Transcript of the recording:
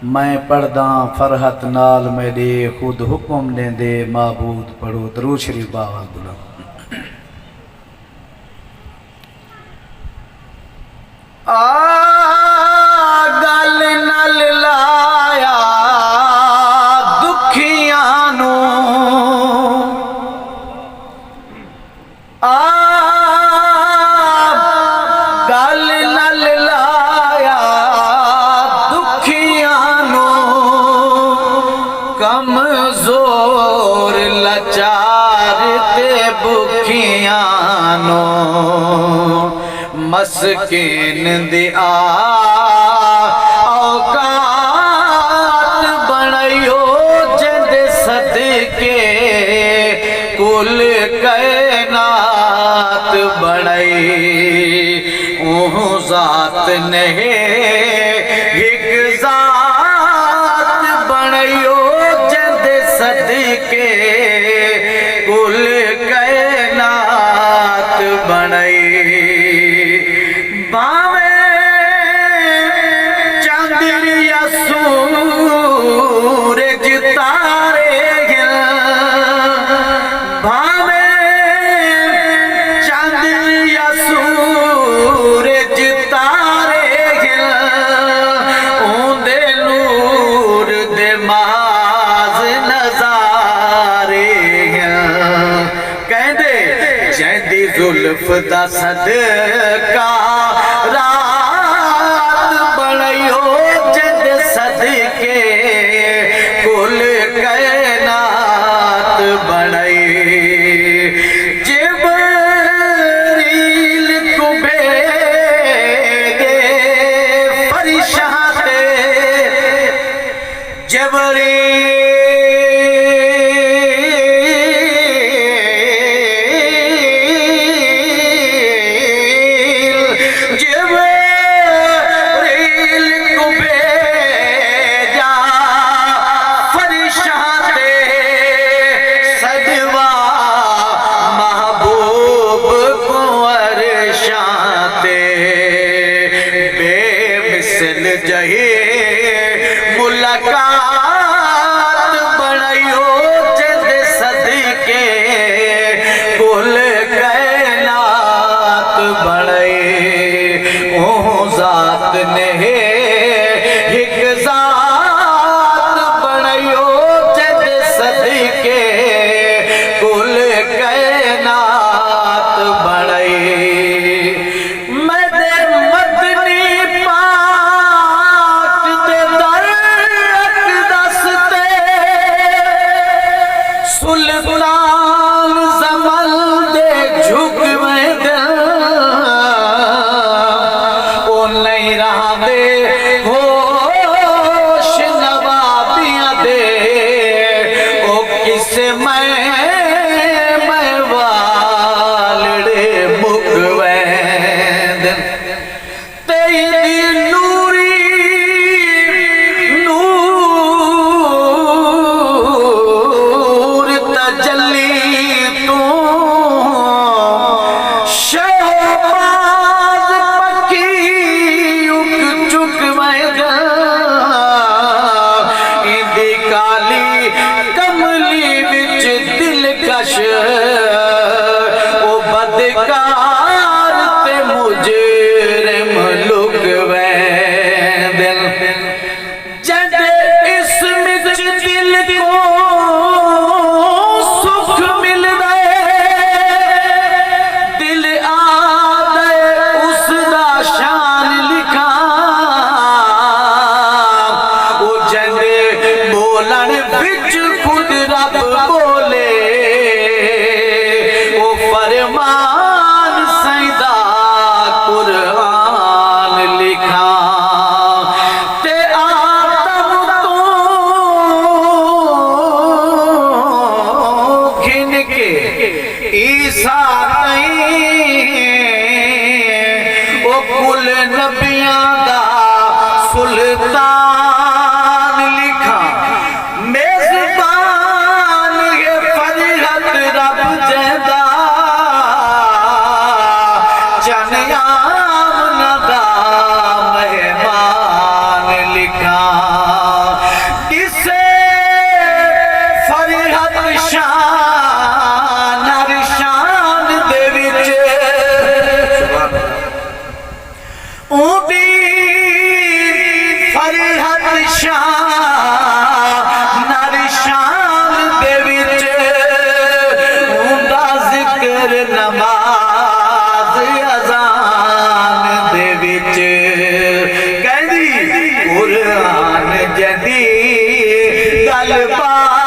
मैं पढ़दा फरहत नाल मेरे खुद हुक्म देंदे माबूद पढ़ो दरूद शरीफ बाबा बुला। गल नल लाया दुखियां नू गल नल लाया दुखियां नू कमजोर लाचार ते भुखियां नू मस्किन दी औकात बनयो जिंद सदके कुल कायनात बनई ओह जात नहीं एक जात बनयो जिंद सदके कुल कायनात बनई बावे चंद्रिया सूरज तारे भावे चंद्रिया सूरज तारे ओंदे नूर दे माज नजारे कहंदे जैंदी जुल्फ दा सदका रात बनयो जिंद सदके कुल कायनात बनई जिब्रील को भेजे फरिश्ते जहे मुलाकात बनयो जिंद सदके कुल कायनात बनई ओह जात ने एक जात बनयो जिंद सदके कुल कायनात बनई हर शान शान दे विच उंदा जिक्र नमाज अजान दे विच कहंदी कुरान जदी गल बात